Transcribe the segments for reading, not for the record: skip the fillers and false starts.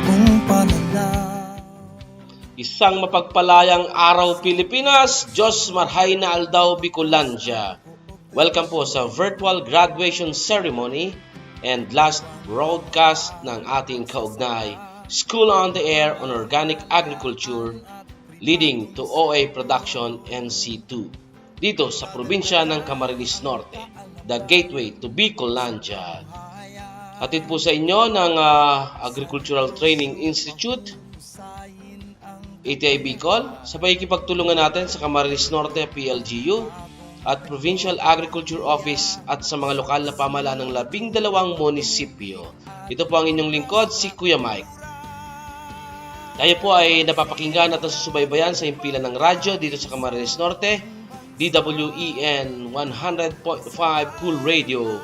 bagong pananaw. Isang mapagpalayang araw Pilipinas, Diyos marhay na aldaw Bicolandia. Welcome po sa virtual graduation ceremony and last broadcast ng ating kaugnay School on the Air on Organic Agriculture leading to OA Production NC2 dito sa probinsya ng Camarines Norte, the gateway to Bicolandia. Hatid po sa inyo ng Agricultural Training Institute, ATI Bicol, sa pakikipagtulungan natin sa Camarines Norte PLGU at Provincial Agriculture Office at sa mga lokal na pamahalaan ng 12 munisipyo. Ito po ang inyong lingkod, si Kuya Mike. Tayo po ay napapakinggan at nasusubaybayan sa himpilan ng radyo dito sa Camarines Norte, DWEN 100.5 Cool Radio,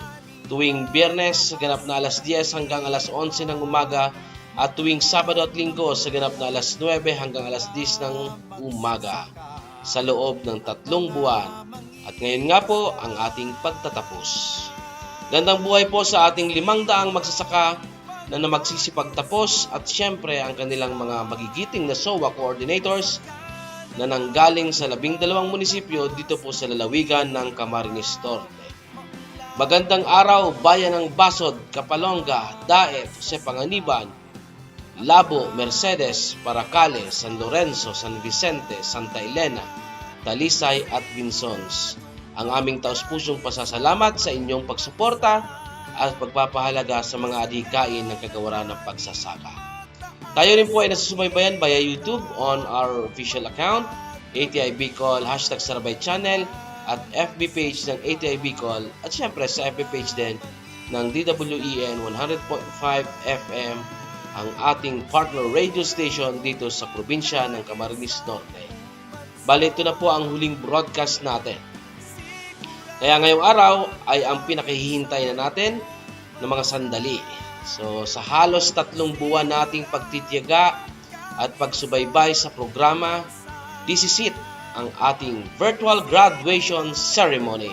tuwing Biyernes sa ganap na alas 10 hanggang alas 11 ng umaga at tuwing Sabado at Linggo sa ganap na alas 9 hanggang alas 10 ng umaga sa loob ng 3 buwan. At ngayon nga po ang ating pagtatapos. Gandang buhay po sa ating 500 magsasaka na magsisipagtapos at siyempre ang kanilang mga magigiting na SOA coordinators na nanggaling sa 12 munisipyo dito po sa lalawigan ng Camarines Norte. Magandang araw, bayan ng Basod, Kapalonga, Daet, Jose Panganiban, Labo, Mercedes, Paracale, San Lorenzo, San Vicente, Santa Elena, Talisay at Vinsons. Ang aming taus-pusong pasasalamat sa inyong pagsuporta at pagpapahalaga sa mga adhikain ng kagawaran ng pagsasaka. Tayo rin po ay nasusubaybayan via YouTube on our official account, ATI Bicol, #Sarabay Channel, at FB page ng ATI Bicol, at syempre sa FB page din ng DWEN 100.5 FM, ang ating partner radio station dito sa probinsya ng Camarines Norte. Bali, ito na po ang huling broadcast natin. Kaya ngayong araw ay ang pinakahihintay na natin ng mga sandali. So sa halos 3 buwan nating pagtitiyaga at pagsubaybay sa programa, this is it, ang ating virtual graduation ceremony.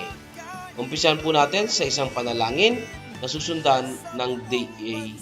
Umpisahan po natin sa isang panalangin na susundan ng Day Hymn.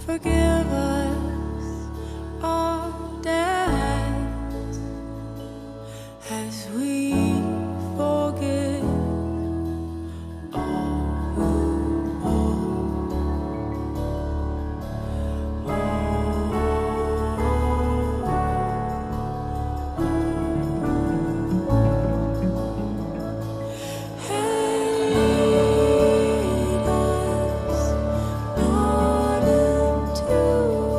Forgive us our debts as we forgive all who lead us not into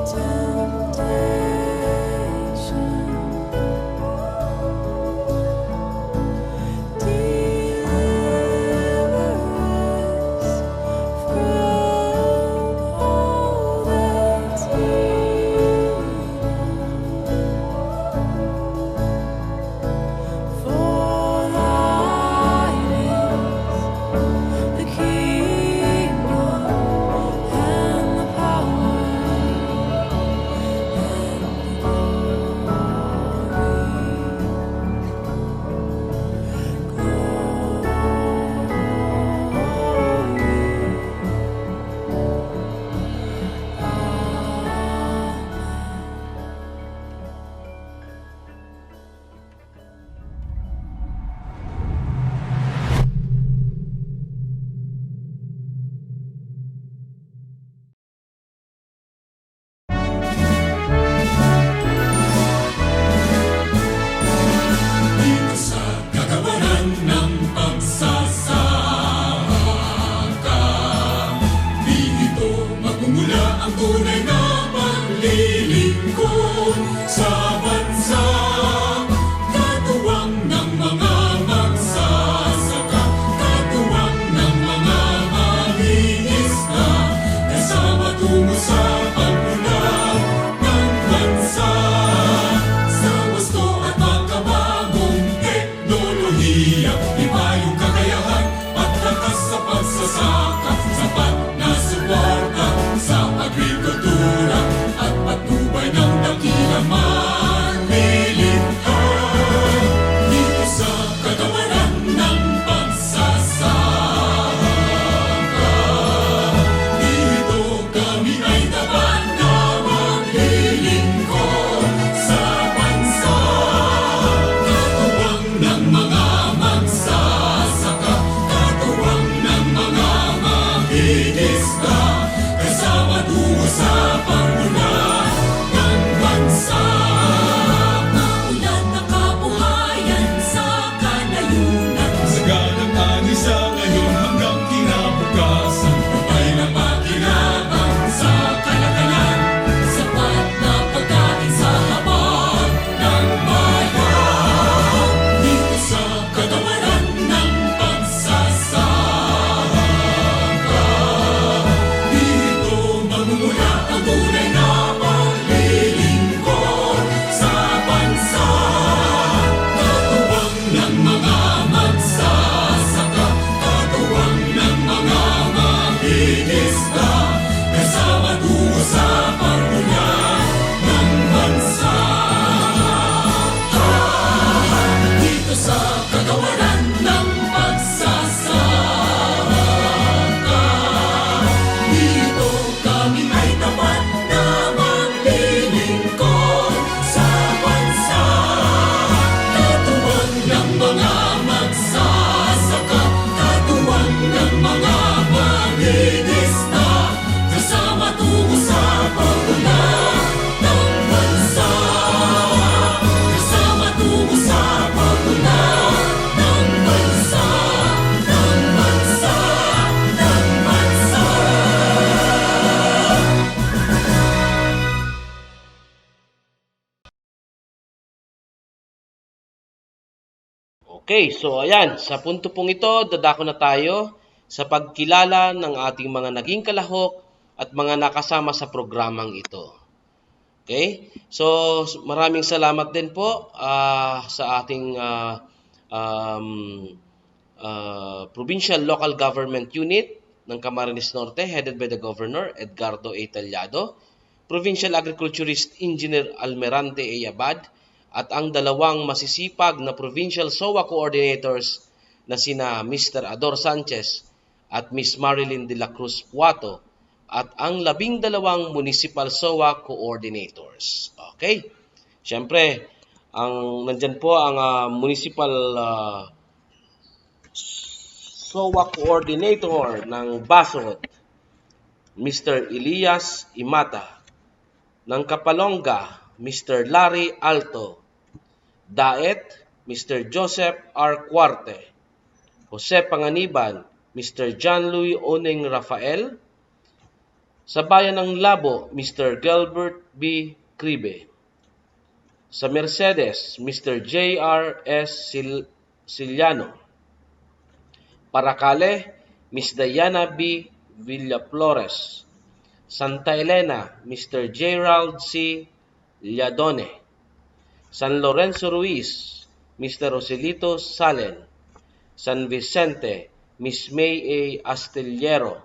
tiyak iba yung kakayahan at lakas sa pagsasaka, sapat na suporta sa agrikultura at patnubay ng dakilang manlilihan. Dito sa kagawaran ng pagsasaka, dito kami ay tapat na maglilingkod sa bansa. Katuwang ng mga magsasaka, katuwang ng mga mangingisda, kasama tungo sa pagmulan ng bansa. Ulan na kabuhayan sa kanayunan, saganang ani sa ngayon hanggang kinabukasan. Patay na pakinabang sa kalakalan, sapat na pagkain sa hapon ng bayan. Dito sa kagawaran ng pagsasaka, dito magmumula ang tunay na paglilingkod sa bansa. Katuwang ng mga magsasaka, katuwang ng mga mangingisda, kasama tungo sa pagmulan ng bansa. Dito sa kagawaran ng pagsasaka, dito kami ay tapat na maglilingkod sa bansa. Katuwang ng mga magsasaka, katuwang ng mga mangingisda, kasama tungo sa pagmulan ng bansa. Kasama tungo sa pagmulan ng bansa, ng bansa, ng bansa. Okay, so ayan, sa punto pong ito, dadako na tayo sa pagkilala ng ating mga naging kalahok at mga nakasama sa programang ito. Okay? So, maraming salamat din po sa ating Provincial Local Government Unit ng Camarines Norte, headed by the Governor Edgardo A. Tallado, Provincial Agriculturist Engineer Almerante A. Abad, at ang dalawang masisipag na Provincial SOA Coordinators na sina Mr. Ador Sanchez at Miss Marilyn de la Cruz Puato, at ang 12 Municipal SOA Coordinators. Okay? Siyempre, nandyan po ang Municipal SOA Coordinator ng Basod, Mr. Elias Imata. Ng Kapalonga, Mr. Larry Alto. Daet, Mr. Joseph R. Cuarte. Jose Panganiban, Mr. John Louis Oneng Rafael. Sa bayan ng Labo, Mr. Gilbert B. Cribe. Sa Mercedes, Mr. J.R. S. Siliano. Paracale, Miss Diana B. Villaflores. Santa Elena, Mr. Gerald C. Lladone. San Lorenzo Ruiz, Mr. Roselito Salen. San Vicente, Miss May A. Astillero.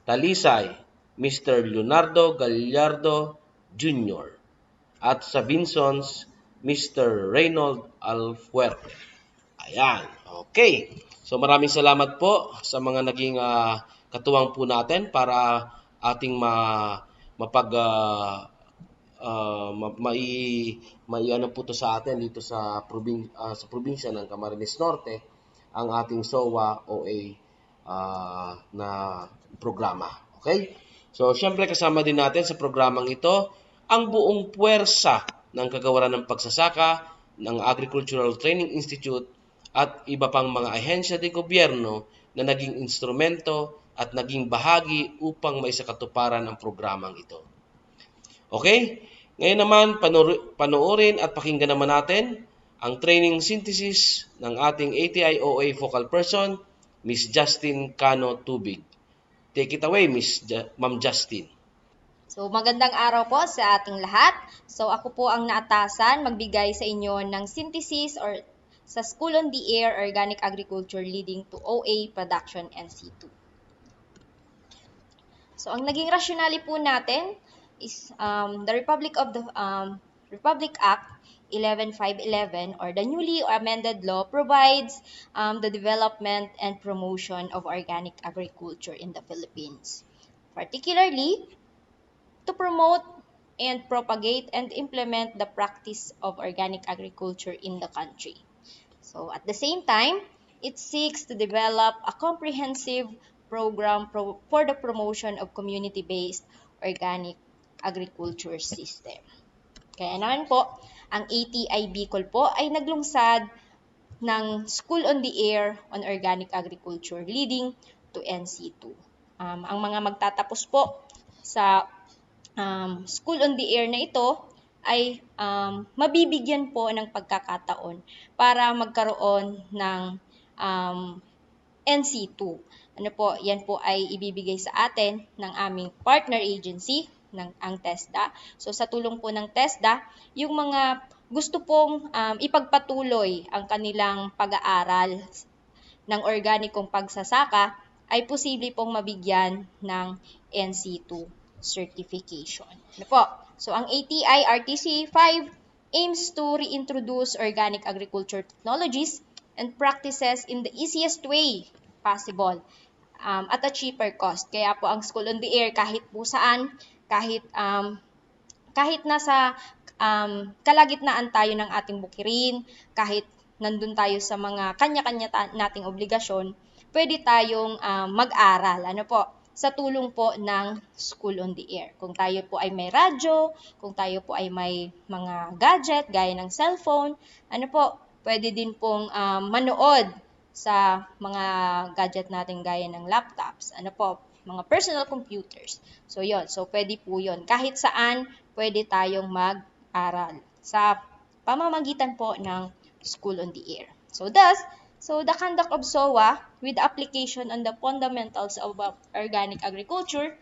Talisay, Mr. Leonardo Gallardo Jr. At sa Vinsons, Mr. Reynold Alfuerte. Ayan, okay. So maraming salamat po sa mga naging katuwang po natin para ating may ano po to sa atin dito sa probinsya ng Camarines Norte, ang ating SOA OA na programa. Okay? So, syempre kasama din natin sa programang ito ang buong puwersa ng kagawaran ng pagsasaka ng Agricultural Training Institute at iba pang mga ahensya de gobyerno na naging instrumento at naging bahagi upang maisakatuparan ang programang ito. Okay? Ngayon naman, panoorin at pakinggan naman natin ang training synthesis ng ating ATI-OA focal person, Miss Justin Cano Tubig. Take it away, Ma'am Justin. So, magandang araw po sa ating lahat. So, ako po ang naatasan magbigay sa inyo ng synthesis or sa School on the Air Organic Agriculture leading to OA production NC2. So, ang naging rationale po natin is the Republic Act 11511 or the newly amended law provides the development and promotion of organic agriculture in the Philippines, particularly to promote and propagate and implement the practice of organic agriculture in the country. So at the same time, it seeks to develop a comprehensive program for the promotion of community-based organic agriculture system. Kaya naman po, ang ATI Bicol po ay naglungsad ng School on the Air on Organic Agriculture leading to NC2. Ang mga magtatapos po sa School on the Air na ito ay mabibigyan po ng pagkakataon para magkaroon ng NC2. Ano po, yan po ay ibibigay sa atin ng aming partner agency, ang TESDA. So sa tulong po ng TESDA, yung mga gusto pong ipagpatuloy ang kanilang pag-aaral ng organikong pagsasaka ay posible pong mabigyan ng NC2 certification. Ano po? So ang ATI RTC 5 aims to reintroduce organic agriculture technologies and practices in the easiest way possible at a cheaper cost. Kaya po ang School on the Air kahit po saan, kahit nasa kalagitnaan tayo ng ating bukirin, kahit nandun tayo sa mga kanya-kanya nating obligasyon, pwede tayong mag-aral. Ano po? Sa tulong po ng School on the Air. Kung tayo po ay may radyo, kung tayo po ay may mga gadget gaya ng cellphone, ano po, pwede din pong manood sa mga gadget natin gaya ng laptops, ano po, mga personal computers. So yon, so pwede po yon. Kahit saan pwede tayong mag-aral sa pamamagitan po ng School on the Air. So the conduct of SOA with application on the fundamentals of organic agriculture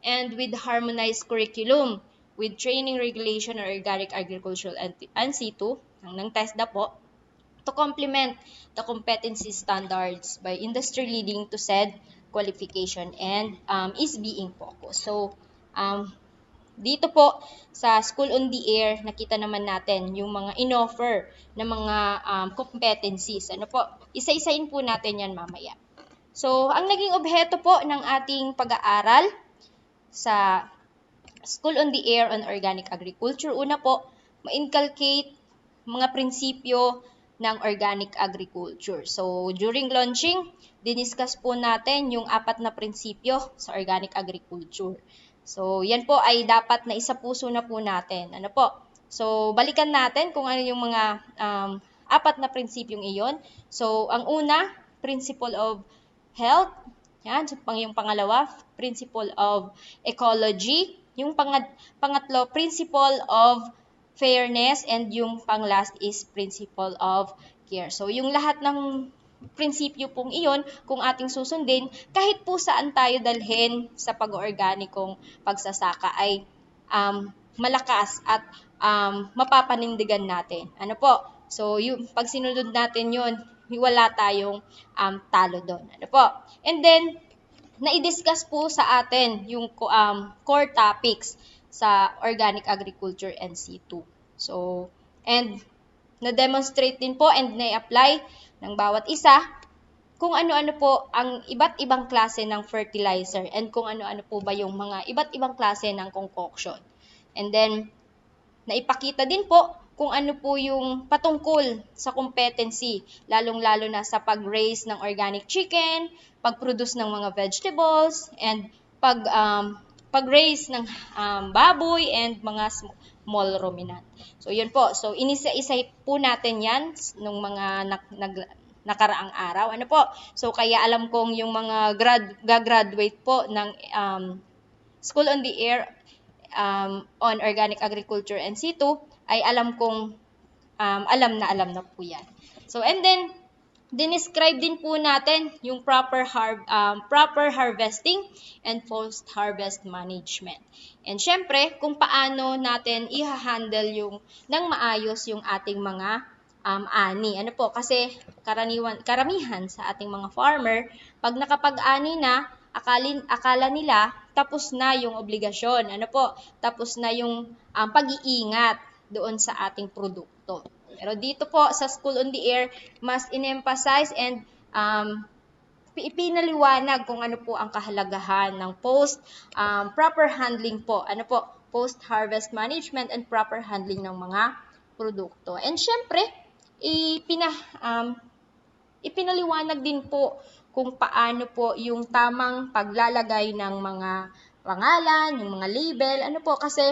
and with harmonized curriculum with training regulation or organic agricultural NC2 ng TESDA po to complement the competency standards by industry leading to said qualification and is being focused. So dito po sa School on the Air, nakita naman natin yung mga in-offer na mga competencies. Ano po? Isa-isain po natin yan mamaya. So, ang naging objeto po ng ating pag-aaral sa School on the Air on Organic Agriculture, una po, ma-inculcate mga prinsipyo ng organic agriculture. So, during launching, diniscuss po natin yung 4 na prinsipyo sa organic agriculture. So, yan po ay dapat na isapuso na po natin. Ano po? So, balikan natin kung ano yung mga 4 na prinsipyong iyon. So, ang una, principle of health. Yan. So, yung pangalawa, principle of ecology. Yung pangatlo, principle of fairness. And yung panglast is principle of care. So, yung lahat ng prinsipyo pong iyon, kung ating susundin, kahit po saan tayo dalhin sa pag-organikong pagsasaka ay malakas at mapapanindigan natin. Ano po? So, yung, pag sinunod natin yun, wala tayong talo doon. Ano po? And then, na-discuss po sa atin yung core topics sa Organic Agriculture NC2. So, and na-demonstrate din po and na-apply ng bawat isa kung ano-ano po ang iba't ibang klase ng fertilizer and kung ano-ano po ba yung mga iba't ibang klase ng concoction. And then, naipakita din po kung ano po yung patungkol sa competency, lalong-lalo na sa pag-raise ng organic chicken, pag-produce ng mga vegetables, and pag-raise ng baboy and mga small ruminant. So, yun po. So, inisa-isa po natin yan nung mga nakaraang araw. Ano po? So, kaya alam kong yung mga gagraduate po ng School on the Air on Organic Agriculture NC2 ay alam kong alam na po yan. So, and then, dinescribe din po natin yung proper harvesting and post-harvest management. And syempre, kung paano natin i-handle nang maayos yung ating mga ani. Ano po? Kasi karamihan sa ating mga farmer, pag nakapag-ani na, akala nila tapos na yung obligasyon. Ano po? Tapos na yung pag-iingat doon sa ating produkto. Pero dito po sa School on the Air, mas in-emphasize and ipinaliwanag kung ano po ang kahalagahan ng proper handling po. Ano po? Post-harvest management and proper handling ng mga produkto. And syempre, ipinaliwanag din po kung paano po yung tamang paglalagay ng mga pangalan, yung mga label. Ano po? Kasi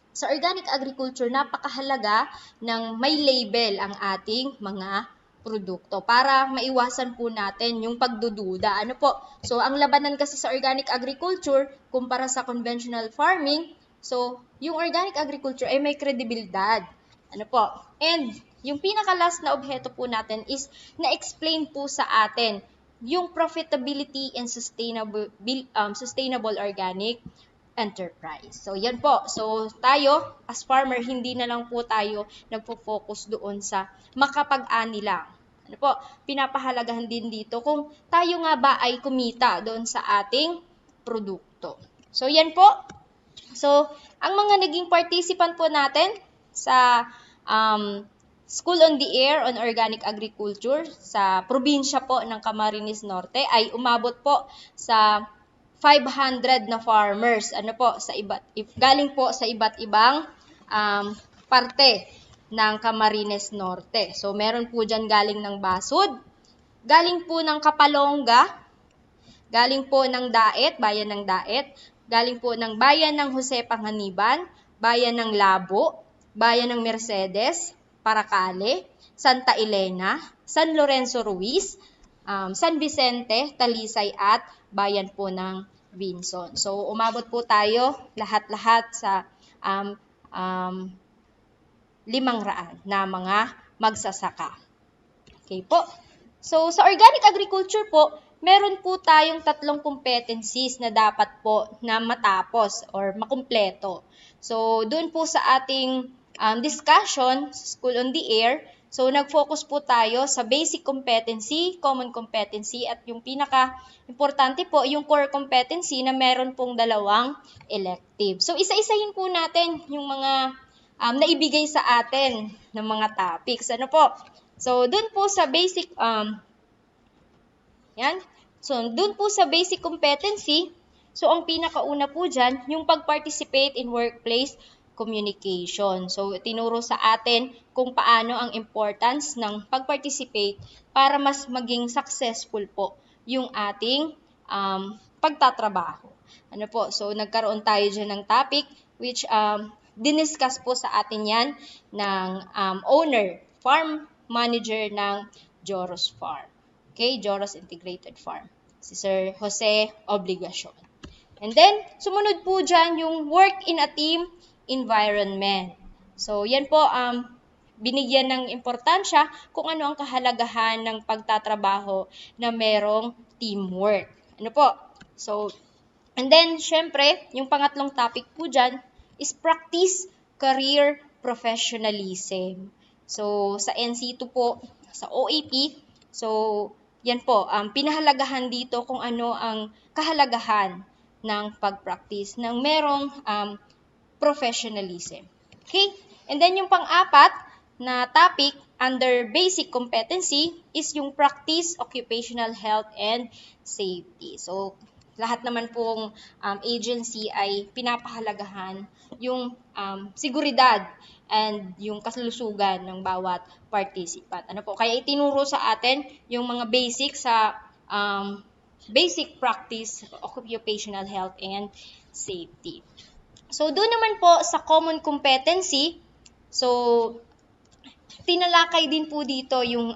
sa organic agriculture, napakahalaga ng may label ang ating mga produkto para maiwasan po natin yung pagdududa. Ano po? So, ang labanan kasi sa organic agriculture kumpara sa conventional farming, so, yung organic agriculture ay may kredibilidad. Ano po? And, yung pinaka-last na objeto po natin is na-explain po sa atin yung profitability and sustainable organic enterprise. So, yan po. So, tayo, as farmer, hindi na lang po tayo nagpo-focus doon sa makapag-ani lang. Ano po? Pinapahalagahan din dito kung tayo nga ba ay kumita doon sa ating produkto. So, yan po. So, ang mga naging participant po natin sa School on the Air on Organic Agriculture sa probinsya po ng Camarines Norte ay umabot po sa 500 na farmers. Ano po? Galing po sa iba't ibang parte ng Camarines Norte. So, meron po dyan galing ng Basud, galing po ng Kapalonga, galing po ng Daet, bayan ng Daet, galing po ng bayan ng Jose Panganiban, bayan ng Labo, bayan ng Mercedes, Paracale, Santa Elena, San Lorenzo Ruiz, San Vicente, Talisay at bayan po ng Vinson. So, umabot po tayo lahat-lahat sa 500 na mga magsasaka. Okay po. So, sa organic agriculture po, meron po tayong 3 competencies na dapat po na matapos or makumpleto. So, doon po sa ating discussion, School on the Air, so nag-focus po tayo sa basic competency, common competency, at yung pinaka-importante po, yung core competency na meron pong 2 elective. So, isa-isahin po natin yung mga naibigay sa atin ng mga topics. Ano po? So, dun po sa basic, So, dun po sa basic competency, so ang pinakauna po dyan, yung pag-participate in workplace communication. So, tinuro sa atin kung paano ang importance ng pag-participate para mas maging successful po yung ating pagtatrabaho. Ano po? So, nagkaroon tayo dyan ng topic which diniscuss po sa atin yan ng owner, farm manager ng Joros Farm. Okay? Joros Integrated Farm. Si Sir Jose Obligacion. And then, sumunod po dyan yung work in a team environment. So, yan po binigyan ng importansya kung ano ang kahalagahan ng pagtatrabaho na merong teamwork. Ano po? So, and then, syempre, yung pangatlong topic po dyan is practice career professionalism. So, sa NC2 po, sa OAP, so, yan po, pinahalagahan dito kung ano ang kahalagahan ng pag-practice ng merong professionalism. Okay? And then yung pang-apat na topic under basic competency is yung practice occupational health and safety. So, lahat naman pong agency ay pinapahalagahan yung seguridad and yung kalusugan ng bawat participant. Ano po? Kaya itinuro sa atin yung mga basic sa basic practice occupational health and safety. So, doon naman po sa common competency, so, tinalakay din po dito yung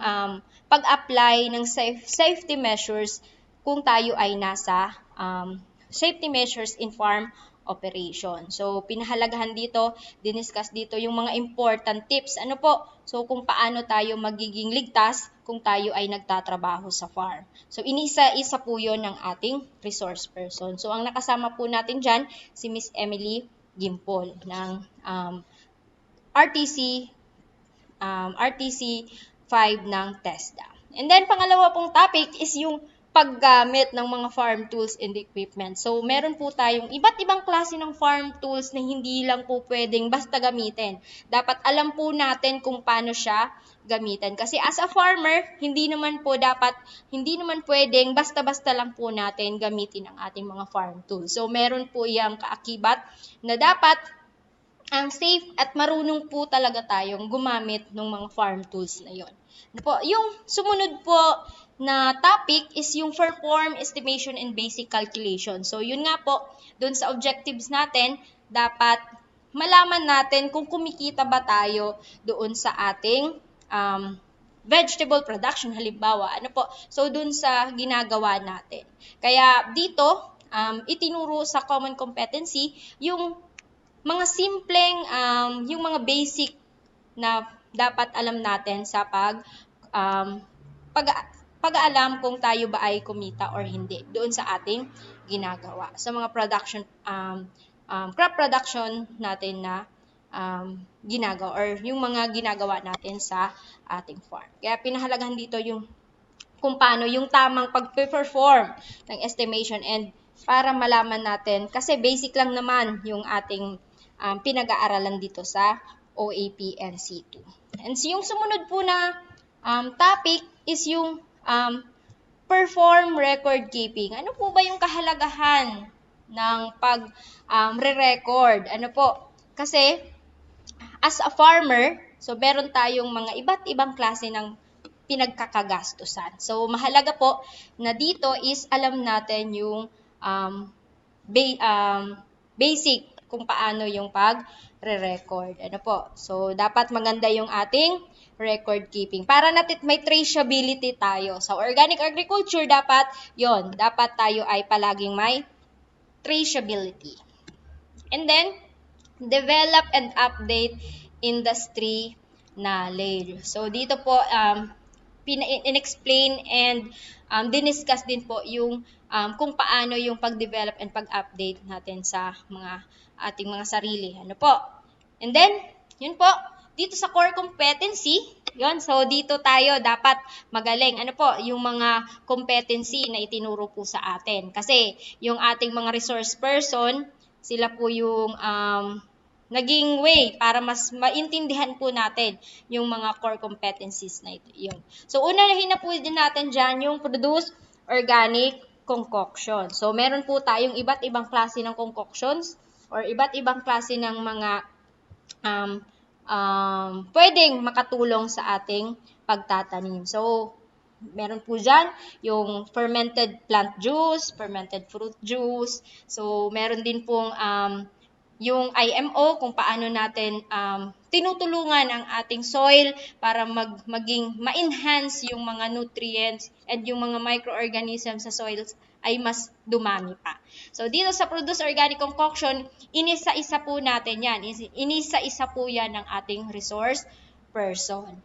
pag-apply ng safety measures kung tayo ay nasa safety measures in farm operation. So, pinahalagahan dito, diniscuss dito yung mga important tips. Ano po? So, kung paano tayo magiging ligtas kung tayo ay nagtatrabaho sa farm. So, inisa-isa po yun ng ating resource person. So, ang nakasama po natin dyan, si Miss Emily Gimpol ng RTC RTC 5 ng TESDA. And then, pangalawa pong topic is yung paggamit ng mga farm tools and equipment. So, meron po tayong iba't ibang klase ng farm tools na hindi lang po pwedeng basta gamitin. Dapat alam po natin kung paano siya gamitin. Kasi as a farmer, hindi naman pwedeng basta-basta lang po natin gamitin ang ating mga farm tools. So, meron po iyang kaakibat na dapat ang safe at marunong po talaga tayong gumamit ng mga farm tools na yon. Yung sumunod po na topic is yung perform estimation and basic calculation. So, yun nga po, dun sa objectives natin, dapat malaman natin kung kumikita ba tayo doon sa ating vegetable production, halimbawa. So, dun sa ginagawa natin. Kaya dito, itinuro sa common competency yung mga simpleng, yung mga basic na dapat alam natin sa pag-aalam kung tayo ba ay kumita or hindi doon sa ating ginagawa. Sa mga production, crop production natin na ginagawa or yung mga ginagawa natin sa ating farm. Kaya pinahalagahan dito yung kung paano yung tamang pag-perform ng estimation and para malaman natin, kasi basic lang naman yung ating pinag-aaralan dito sa OAP NC2. And so yung sumunod po na topic is yung perform record keeping. Ano po ba yung kahalagahan ng pag-re-record? Kasi as a farmer, so meron tayong mga iba't ibang klase ng pinagkakagastusan. So mahalaga po na dito is alam natin yung basic kung paano yung pag-re-record. So dapat maganda yung ating record keeping. Para natin may traceability tayo. Sa organic agriculture, dapat tayo ay palaging may traceability. And then, develop and update industry knowledge. So, dito po, in-explain and diniscuss din po yung kung paano yung pag-develop and pag-update natin sa ating mga sarili. And then, yun po, dito sa core competency, so dito tayo dapat magaling. Yung mga competency na itinuro po sa atin. Kasi yung ating mga resource person, sila po yung naging way para mas maintindihan po natin yung mga core competencies na ito. Yun. So unahin na po din natin dyan yung produce organic concoction. So meron po tayong iba't ibang klase ng concoctions or iba't ibang klase ng mga pwedeng makatulong sa ating pagtatanim. So, meron po dyan yung fermented plant juice, fermented fruit juice. So, meron din pong yung IMO kung paano natin tinutulungan ang ating soil para maging ma-enhance yung mga nutrients and yung mga microorganisms sa soils ay mas dumami pa. So, dito sa produce organic concoction, inisa-isa po natin yan. Inisa-isa po yan ng ating resource person.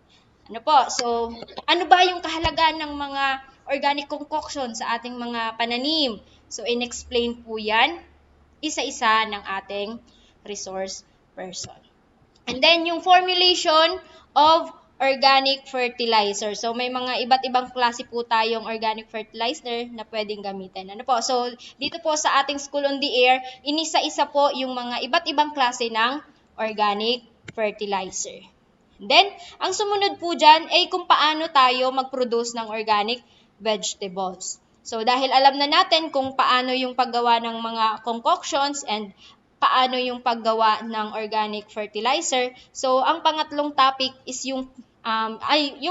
So, ano ba yung kahalagaan ng mga organic concoction sa ating mga pananim? So, in-explain po yan, isa-isa ng ating resource person. And then, yung formulation of organic fertilizer. So, may mga iba't ibang klase po tayong organic fertilizer na pwedeng gamitin. So, dito po sa ating School on the Air, inisa-isa po yung mga iba't ibang klase ng organic fertilizer. Then, ang sumunod po dyan ay kung paano tayo mag-produce ng organic vegetables. So, dahil alam na natin kung paano yung paggawa ng mga concoctions and paano yung paggawa ng organic fertilizer. So, ang pangatlong topic is yung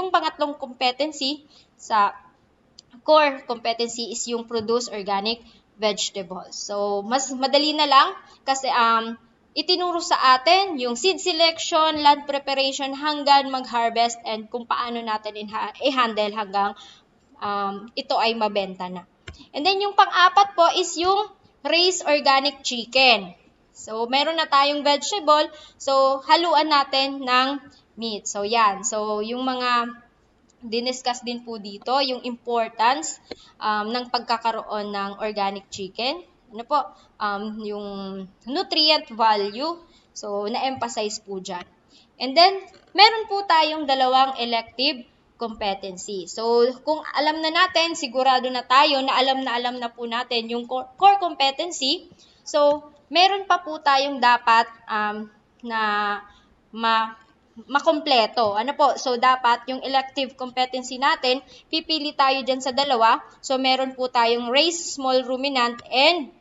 pangatlong competency sa core competency is yung produce organic vegetables. So, mas madali na lang kasi itinuro sa atin yung seed selection, land preparation hanggang mag-harvest and kung paano natin i-handle hanggang ito ay mabenta na. And then yung pang-apat po is yung raise organic chicken. So, meron na tayong vegetable, so haluan natin ng meat. So, yan. So, yung mga diniscuss din po dito, yung importance ng pagkakaroon ng organic chicken. Yung nutrient value. So, na-emphasize po dyan. And then, meron po tayong dalawang elective competency. So, kung alam na natin, sigurado na tayo na alam na po natin yung core competency. So, meron pa po tayong dapat na makompleto. Ano po? So, dapat yung elective competency natin, pipili tayo dyan sa dalawa. So, meron po tayong raised small ruminant and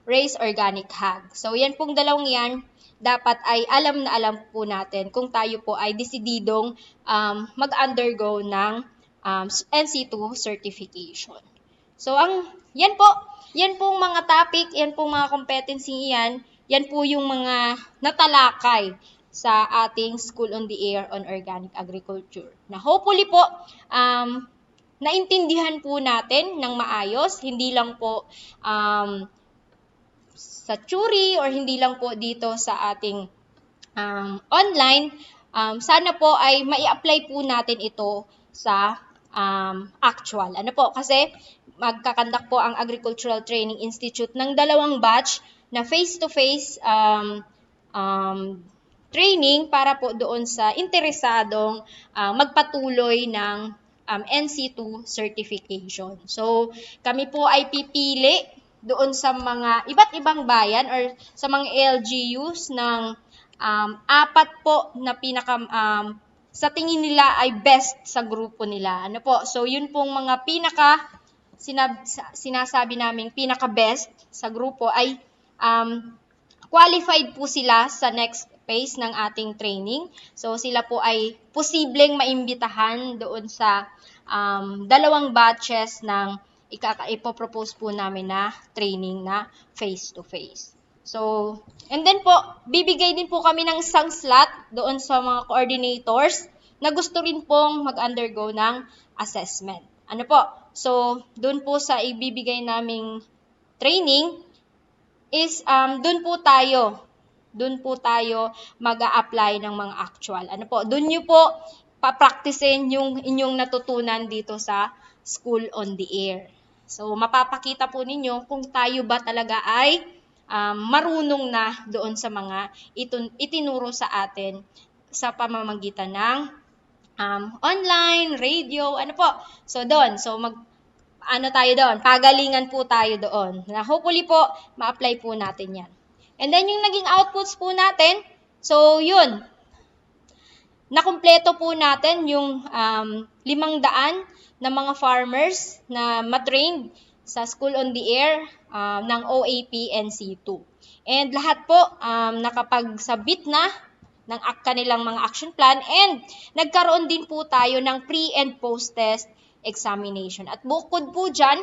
raised organic hog. So, yan pong dalawang yan, dapat ay alam na alam po natin kung tayo po ay desididong mag-undergo ng NC2 certification. So, yan pong mga topic, yan pong mga competency yan po yung mga natalakay sa ating School on the Air on Organic Agriculture. Na hopefully po, naintindihan po natin ng maayos, hindi lang po sa theory or hindi lang po dito sa ating online. Sana po ay mai-apply po natin ito sa actual. Ano po? Kasi magkakandak po ang Agricultural Training Institute ng dalawang batch na face-to-face training para po doon sa interesadong magpatuloy ng NC2 certification. So, kami po ay pipili doon sa mga iba't ibang bayan or sa mga LGUs ng apat po na sa tingin nila ay best sa grupo nila. Ano po? So, yun pong mga sinasabi naming pinaka-best sa grupo ay qualified po sila sa next phase ng ating training. So, sila po ay posibleng maimbitahan doon sa dalawang batches ng ipopropose po namin na training na face-to-face. So, and then po, bibigay din po kami ng isang slot doon sa mga coordinators na gusto rin pong mag-undergo ng assessment. Ano po? So, doon po sa ibibigay naming training is doon po tayo mag-a-apply ng mga actual. Ano po? Doon nyo po pa-practicein yung inyong natutunan dito sa School on the Air. So, mapapakita po ninyo kung tayo ba talaga ay marunong na doon sa mga itinuro sa atin sa pamamagitan ng online, radio, ano po. So, doon. So, tayo doon? Pagalingan po tayo doon. Na hopefully po, ma-apply po natin yan. And then, yung naging outputs po natin, so, yun. Nakumpleto po natin yung 500 na mga farmers na matrained sa School on the Air ng OAP NC2. And lahat po nakapag-submit na ng kanilang mga action plan and nagkaroon din po tayo ng pre- and post-test examination. At bukod po dyan,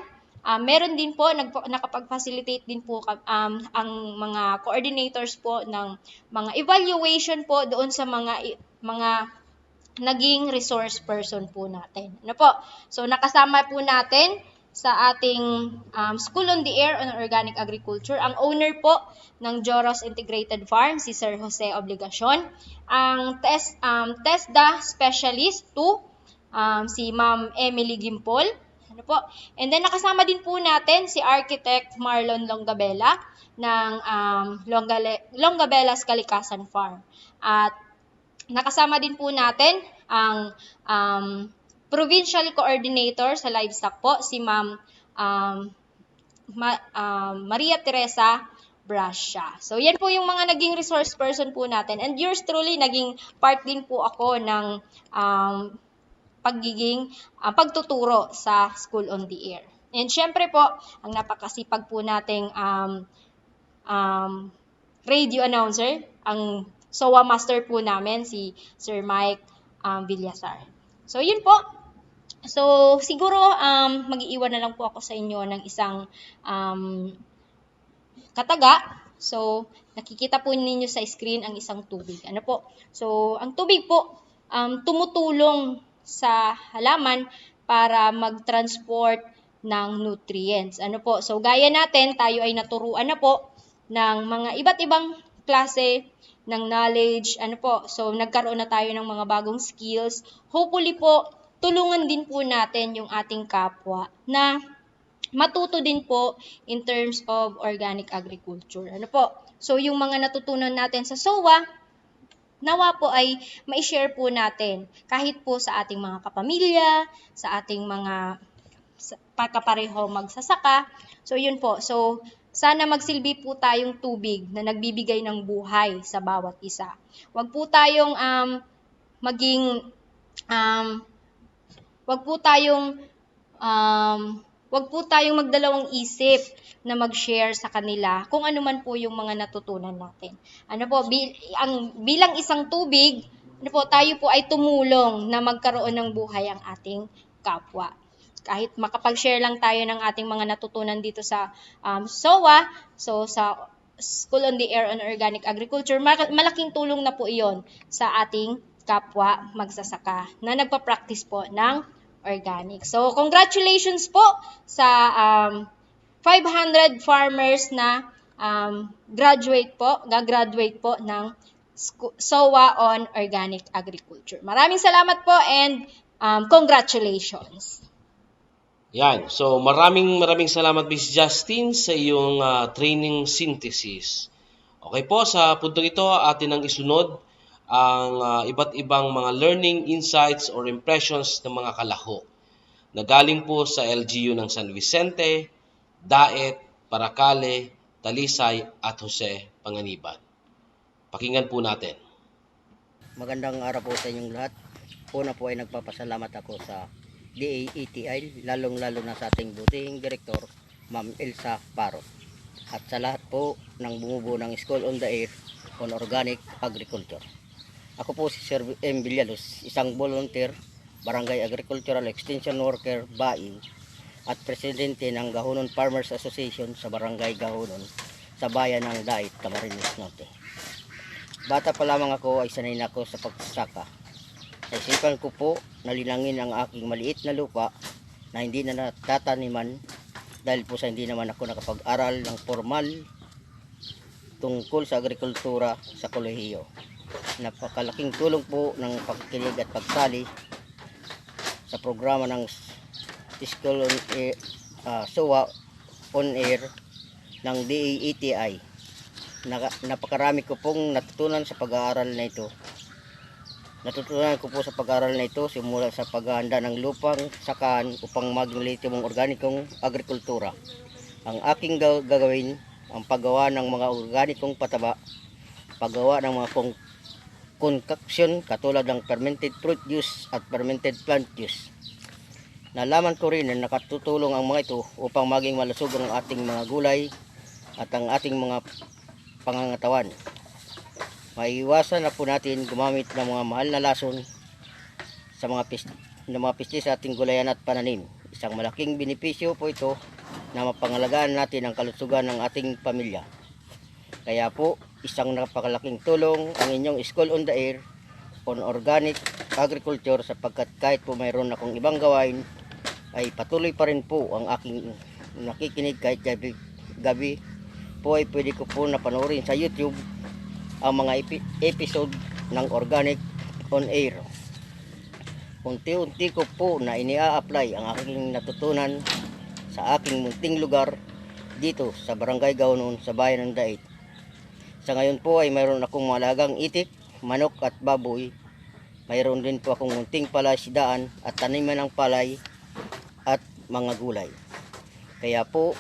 meron din po, nakapag-facilitate din po ang mga coordinators po ng mga evaluation po doon sa mga naging resource person po natin. Ano po? So, nakasama po natin sa ating School on the Air on Organic Agriculture, ang owner po ng Joros Integrated Farm, si Sir Jose Obligacion, ang TESDA Specialist 2, si Ma'am Emily Gimpol, ano po? And then, nakasama din po natin si Architect Marlon Longabella ng Longabella's Kalikasan Farm. At nakasama din po natin ang Provincial Coordinator sa Livestock po, si Ma'am Maria Teresa Brascia. So, yan po yung mga naging resource person po natin. And yours truly, naging part din po ako ng pagtuturo sa School on the Air. And syempre po, ang napakasipag po nating radio announcer, ang SOA Master po namin, si Sir Mike Villasar. So, yun po. So, siguro, mag-iiwan na lang po ako sa inyo ng isang kataga. So, nakikita po ninyo sa screen ang isang tubig. Ano po? So, ang tubig po, tumutulong sa halaman para mag-transport ng nutrients. Ano po? So, gaya natin, tayo ay naturuan na po ng mga iba't ibang klase ng knowledge, ano po, so nagkaroon na tayo ng mga bagong skills. Hopefully po, tulungan din po natin yung ating kapwa na matuto din po in terms of organic agriculture. Ano po? So yung mga natutunan natin sa SOA, nawa po ay ma-share po natin kahit po sa ating mga kapamilya, sa ating mga pagkapareho magsasaka. So yun po. So sana magsilbi po tayong tubig na nagbibigay ng buhay sa bawat isa. Huwag po tayong wag po tayong magdalawang isip na mag-share sa kanila kung ano man po yung mga natutunan natin. Ano po, bilang isang tubig, ano po, tayo po ay tumulong na magkaroon ng buhay ang ating kapwa. Kahit makapag-share lang tayo ng ating mga natutunan dito sa SOA, so sa School on the Air on Organic Agriculture, malaking tulong na po iyon sa ating kapwa magsasaka na nagpa-practice po ng organic. So, congratulations po sa 500 farmers na gagraduate po ng SOA on Organic Agriculture. Maraming salamat po and congratulations. Yan. So, maraming salamat, Miss Justin, sa iyong training synthesis. Okay po, sa puntong ito, atin ang isunod ang iba't ibang mga learning insights or impressions ng mga kalahok na galing po sa LGU ng San Vicente, Daet, Paracale, Talisay, at Jose Panganiban. Pakinggan po natin. Magandang araw po sa inyong lahat. Una po ay nagpapasalamat ako sa DAETI, lalong-lalo na sa ating butihing direktor, Ma'am Elsa Paro. At sa lahat po ng bumubuo ng School on the Air on Organic Agriculture. Ako po si Sir M. Villalos, isang volunteer, Barangay Agricultural Extension Worker, BAI, at Presidente ng Gahunon Farmers Association sa Barangay Gahunon, sa bayan ng Daet, Camarines Norte. Bata pa lamang ako ay sanay na ako sa pagsasaka. Naisipan ko po na linangin ang aking maliit na lupa na hindi na natataniman dahil po sa hindi naman ako nakapag-aral ng formal tungkol sa agrikultura sa kolehiyo. Napakalaking tulong po ng pagkikinig at pagsali sa programa ng School on Air, SOA on Air ng DAETI. Napakarami ko pong natutunan sa pag-aaral na ito. Natutunan ko po sa pag-aaral na ito simula sa paghahanda ng lupang sakaan upang maging lehitimong organikong agrikultura. Ang aking gagawin ang paggawa ng mga organikong pataba, paggawa ng mga concoction katulad ng fermented fruit juice at fermented plant juice. Nalaman ko rin na nakatutulong ang mga ito upang maging malusog ang ating mga gulay at ang ating mga pangangatawan. Maiiwasan na po natin gumamit ng mga mahal na lason sa mga pesti sa ating gulayan at pananim. Isang malaking benepisyo po ito na mapangalagaan natin ang kalusugan ng ating pamilya. Kaya po, isang napakalaking tulong ang inyong School on the Air on Organic Agriculture sapagkat kahit po mayroon akong ibang gawain, ay patuloy pa rin po ang aking nakikinig kahit gabi po ay pwede ko po napanoorin sa YouTube ang mga episode ng Organic on Air. Unti-unti ko po na inia-apply ang aking natutunan sa aking munting lugar dito sa Barangay Gahunon sa bayan ng Daet. Sa ngayon po ay mayroon akong malagang itik, manok at baboy. Mayroon din po akong munting palasidaan at taniman ng palay at mga gulay. Kaya po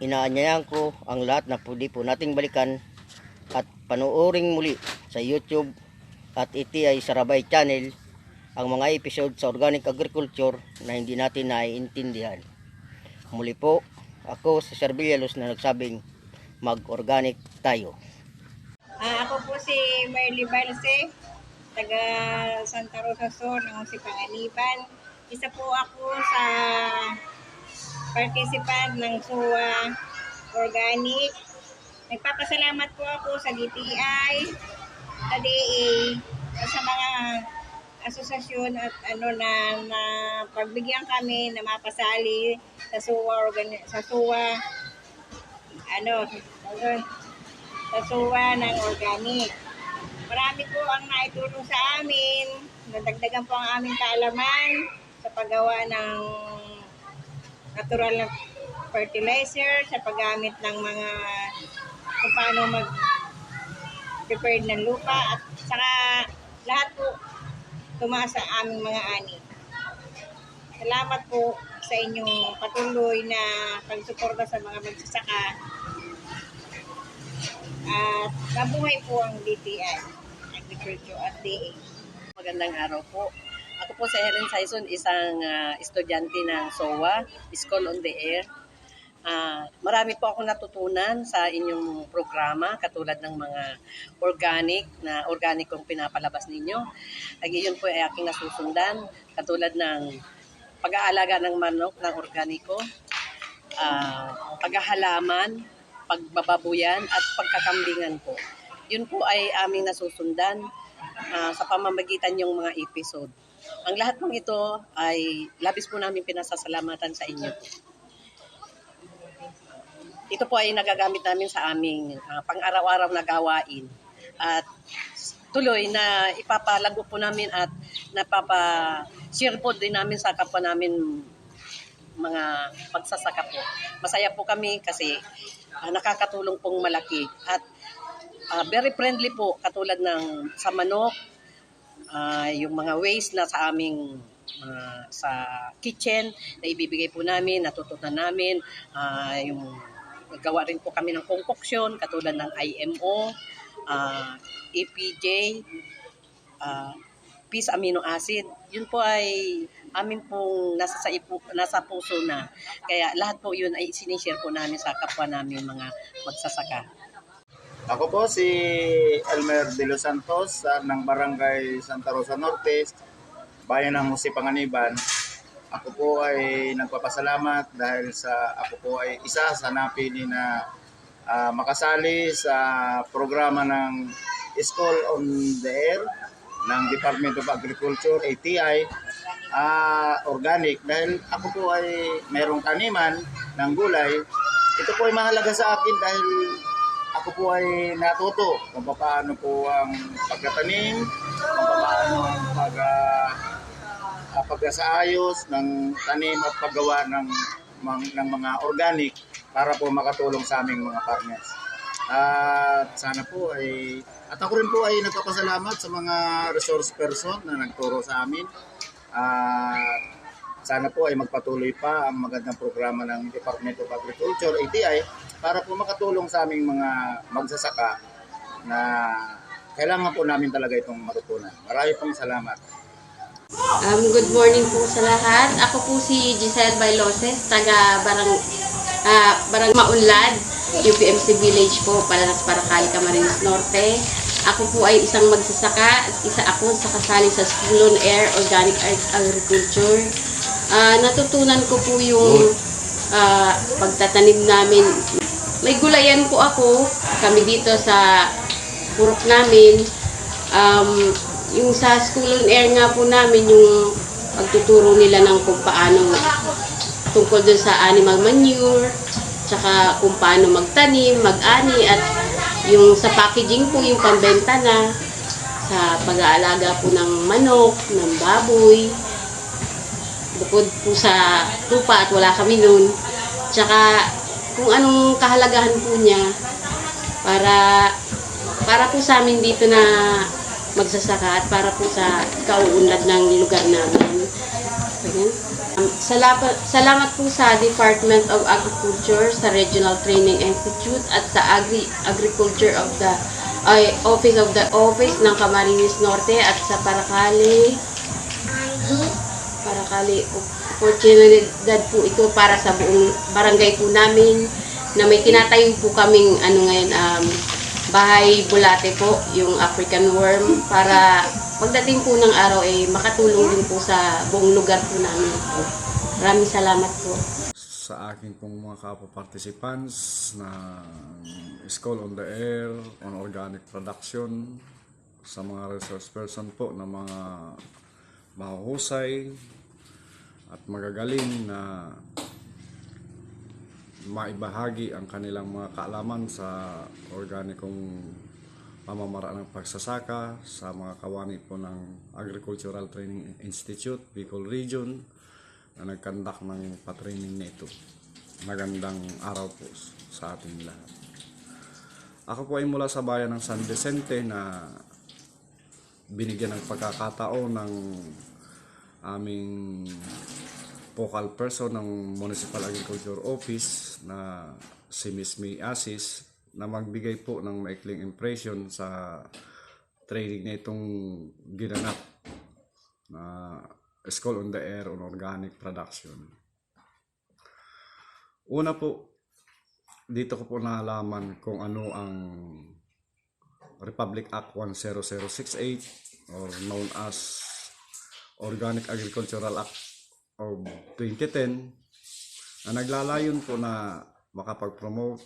inaanyayahan ko ang lahat na pwede po nating balikan at panuoring muli sa YouTube at ITI Sarabay Channel ang mga episode sa Organic Agriculture na hindi natin naiintindihan. Muli po, ako si Sir Villalos na nagsabing mag-organic tayo. Ako po si Merly Balse, taga Santa Rosa Sur ng Jose Panganiban. Isa po ako sa participant ng SOA Organic. Nagpapasalamat po ako sa DTI, sa DA, sa mga asosasyon at na pagbigyan kami na mapasali sa SOA ng organic. Marami po ang naitulong sa amin, nadagdagan po ang aming kaalaman sa paggawa ng natural na fertilizer, sa paggamit ng mga kung paano mag-prepare ng lupa at saka lahat po tumaas sa aming mga ani. Salamat po sa inyong patuloy na pagsuporta sa mga magsasaka. At mabuhay po ang DTI, Agriculture at DA. Magandang araw po. Ako po si Helen Saison, isang estudyante ng SOA, School on the Air. Marami po akong natutunan sa inyong programa, katulad ng mga organikong pinapalabas ninyo. Yun po ay aking nasusundan, katulad ng pag-aalaga ng manok ng organiko, paghahalaman, pagbababuyan at pagkakambingan po. Yun po ay aming nasusundan sa pamamagitan yung mga episode. Ang lahat ng ito ay labis po namin pinasasalamatan sa inyo. Ito po ay nagagamit namin sa aming pang-araw-araw na gawain. At tuloy na ipapalago po namin at napapa-share po din namin sa kapwa namin mga magsasaka po. Masaya po kami kasi nakakatulong pong malaki at very friendly po, katulad ng sa manok, yung mga waste na sa aming sa kitchen na ibibigay po namin, natutunan namin, yung gawa rin po kami ng concoction katulad ng IMO, APJ, Peace Amino Acid. Yun po ay amin pong nasa puso na. Kaya lahat po yun ay sinishare po namin sa kapwa namin mga magsasaka. Ako po si Elmer de los Santos ng Barangay Santa Rosa Norte, bayan ng Jose Panganiban. Ako po ay nagpapasalamat dahil ako po ay isa sa napili na makasali sa programa ng School on the Air ng Department of Agriculture, ATI, organic. Dahil ako po ay mayroong taniman ng gulay. Ito po ay mahalaga sa akin dahil ako po ay natuto kung paano po ang pagtatanim, kung paano ang pagsaayos ng tanim at paggawa ng mga organic para po makatulong sa aming mga partners. At sana po at ako rin po ay nagpapasalamat sa mga resource person na nagturo sa amin. Sana po ay magpatuloy pa ang magandang programa ng Department of Agriculture, ATI, para po makatulong sa aming mga magsasaka na kailangan po namin talaga itong matutunan. Marami pong salamat. Good morning po sa lahat. Ako po si Giselle Bailoses, taga Barang Maunlad, UPMC Village po, Palanas, Paracali, Camarines Norte. Ako po ay isang magsasaka at isa ako sa kasali sa School on Air Organic Agriculture. Natutunan ko po yung pagtatanim namin. May gulayan po ako, kami dito sa purok namin. Yung sa School on Air nga po namin, yung pagtuturo nila ng kung paano tungkol dun sa animal manure, tsaka kung paano magtanim, mag-ani, at yung sa packaging po, yung pambenta na, sa pag-aalaga po ng manok, ng baboy, bukod po sa tupa at wala kami nun, tsaka kung anong kahalagahan po niya para po sa amin dito na magsasaka at para po sa kauunlad ng lugar namin. Salamat po sa Department of Agriculture, sa Regional Training Institute at sa Agriculture of the Office ng Camarines Norte at sa Paracali oportunidad po ito para sa buong barangay po namin na may tinatayo po kaming bahay bulate po, yung African worm, para pagdating po ng araw ay makatulong din po sa buong lugar po namin. Maraming salamat po. Sa aking pong mga kapo-participants na School on the Air, on Organic Production, sa mga resource person po na mga mahuhusay at magagaling na maibahagi ang kanilang mga kaalaman sa organikong pamamaraan ng pagsasaka sa mga kawani po ng Agricultural Training Institute, Bicol Region, na nagkandak ng patraining nito. Magandang araw po sa ating lahat. Ako po ay mula sa bayan ng San Vicente na binigyan ng pagkakataon ng aming focal person ng Municipal Agriculture Office na si Ms. May Asis na magbigay po ng maikling impression sa training na itong ginanap na School on the Air on Organic Production. Una po, dito ko po nalaman kung ano ang Republic Act 10068 or known as Organic Agricultural Act of 2010 na naglalayon po na makapag-promote,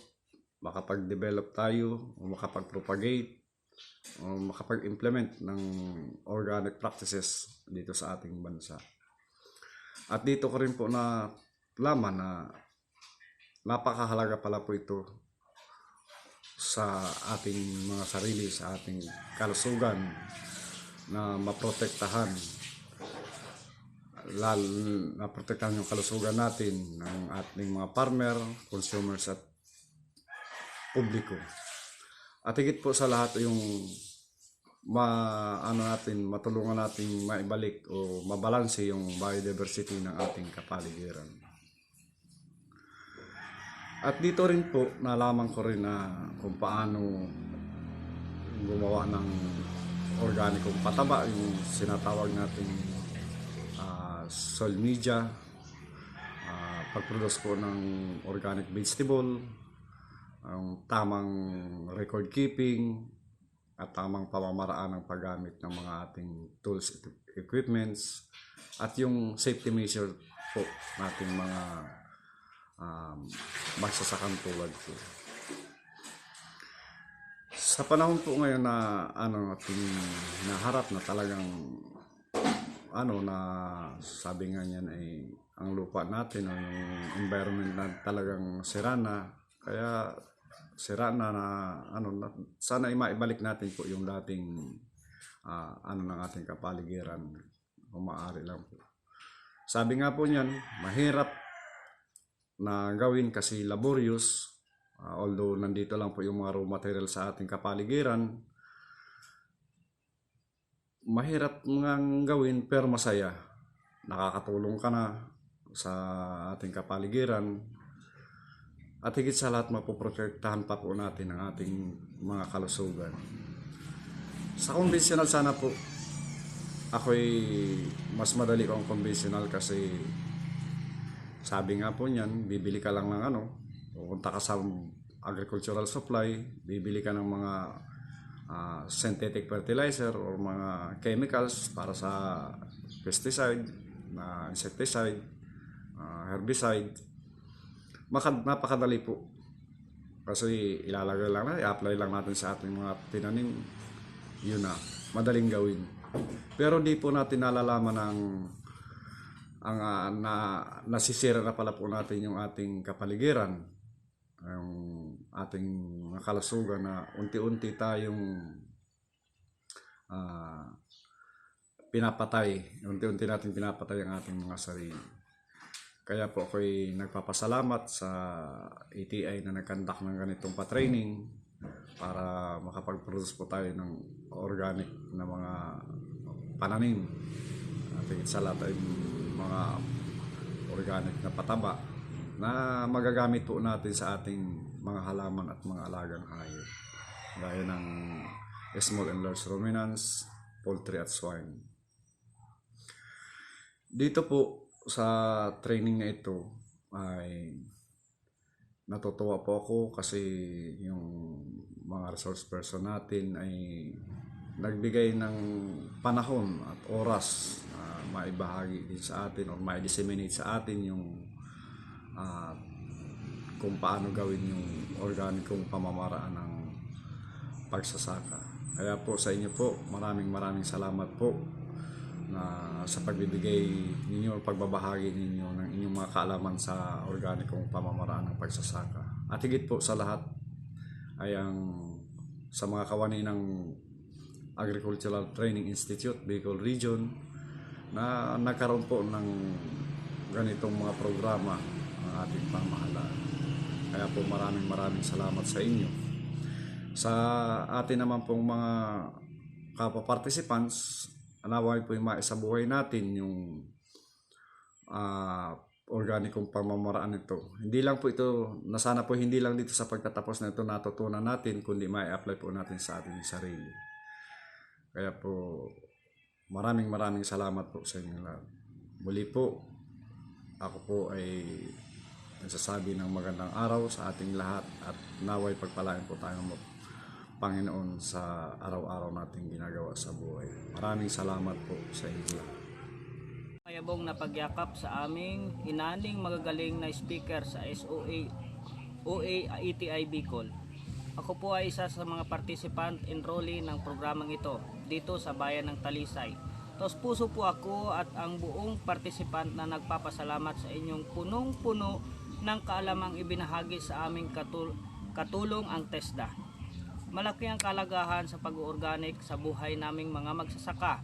makapag-develop tayo, o makapag-propagate, o makapag-implement ng organic practices dito sa ating bansa. At dito ko rin po na laman na napakahalaga pala po ito sa ating mga sarili, sa ating kalusugan na maprotektahan, lalo na protektahan yung kalusugan natin ng ating mga farmer, consumers at publiko. At higit po sa lahat yung matulungan natin maibalik o mabalanse yung biodiversity ng ating kapaligiran. At dito rin po nalaman ko rin na kung paano gumawa ng organikong pataba, yung sinatawag nating soil media, pag-produce po ng organic vegetable, ang tamang record keeping at tamang pamamaraan ng paggamit ng mga ating tools, equipments, at yung safety measure po nating mga magsasakang tulad po. Sa panahon po ngayon na ating naharap na talagang na sabi nga niyan ay ang lupa natin o yung environment na talagang sira na, kaya sira na sana ay maibalik natin po yung dating ng ating kapaligiran kung maaari lang po. Sabi nga po niyan, mahirap na gawin kasi laborious, although nandito lang po yung mga raw material sa ating kapaligiran. Mahirap ngang gawin pero masaya. Nakakatulong ka na sa ating kapaligiran. At higit sa lahat, mapoprotektahan pa po natin ang ating mga kalusugan. Sa conventional sana po, ako'y mas madali kong conventional kasi sabi nga po niyan, bibili ka lang ng pupunta ka sa agricultural supply, bibili ka ng mga synthetic fertilizer or mga chemicals para sa pesticide, insecticide, herbicide. Napakadali po kasi ilalagay lang na, i-apply lang natin sa ating mga tinanim, yun na, madaling gawin. Pero di po natin nalalaman nasisira na pala po natin yung ating kapaligiran, yung ating mga kalusugan na unti-unti tayong unti-unti natin pinapatay ang ating mga sarili. Kaya po ako'y nagpapasalamat sa ATI na nagkandak ng ganitong pa-training para makapag-produce po tayo ng organic na mga pananim. At higit sa lahat ay mga organic na pataba na magagamit po natin sa ating mga halaman at mga alagang hayop, gaya ng small and large ruminants, poultry at swine. Dito po sa training na ito ay natutuwa po ako kasi yung mga resource person natin ay nagbigay ng panahon at oras na maibahagi din sa atin o ma-disseminate sa atin yung kung paano gawin yung organikong pamamaraan ng pagsasaka. Kaya po sa inyo po, maraming salamat po na sa pagbibigay ninyo, pagbabahagi ninyo ng inyong mga kaalaman sa organikong pamamaraan ng pagsasaka. At higit po sa lahat ay sa mga kawani ng Agricultural Training Institute, Bicol Region, na nagkaroon po ng ganitong mga programa ng ating pamahalaan. Kaya po maraming salamat sa inyo. Sa atin naman pong mga kapwa participants, naway po maisabuhay natin yung organikong pamamaraan nito. Hindi lang po ito, nasana po hindi lang dito sa pagtatapos na ito natutunan natin, kundi mai-apply po natin sa ating sarili. Kaya po, maraming salamat po sa inyo lahat. Muli po, ako po ay nagsasabi ng magandang araw sa ating lahat at naway pagpalain po tayo ng Panginoon sa araw-araw nating ginagawa sa buhay. Maraming salamat po sa inyo lahat. Mayabong na pagyakap sa aming hinaning magagaling na speaker sa OA ETI Bicol. Ako po ay isa sa mga participant enrollee ng programang ito dito sa bayan ng Talisay. Taos puso po ako at ang buong participant na nagpapasalamat sa inyong punong-puno ng kaalamang ibinahagi sa aming katulong ang TESDA. Malaki ang kalagahan sa pag-organic sa buhay naming mga magsasaka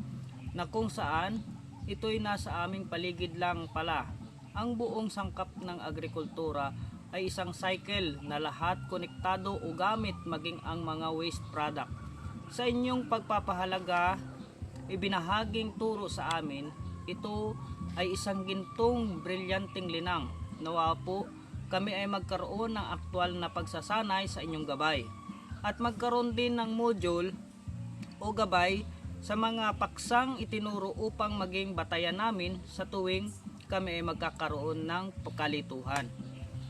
na kung saan ito'y nasa aming paligid lang pala. Ang buong sangkap ng agrikultura ay isang cycle na lahat konektado o gamit maging ang mga waste product. Sa inyong pagpapahalaga, ibinahaging turo sa amin, ito ay isang gintong brilyanteng linang. Nawa po kami ay magkaroon ng aktwal na pagsasanay sa inyong gabay at magkaroon din ng module o gabay sa mga paksang itinuro upang maging batayan namin sa tuwing kami ay magkakaroon ng kalituhan.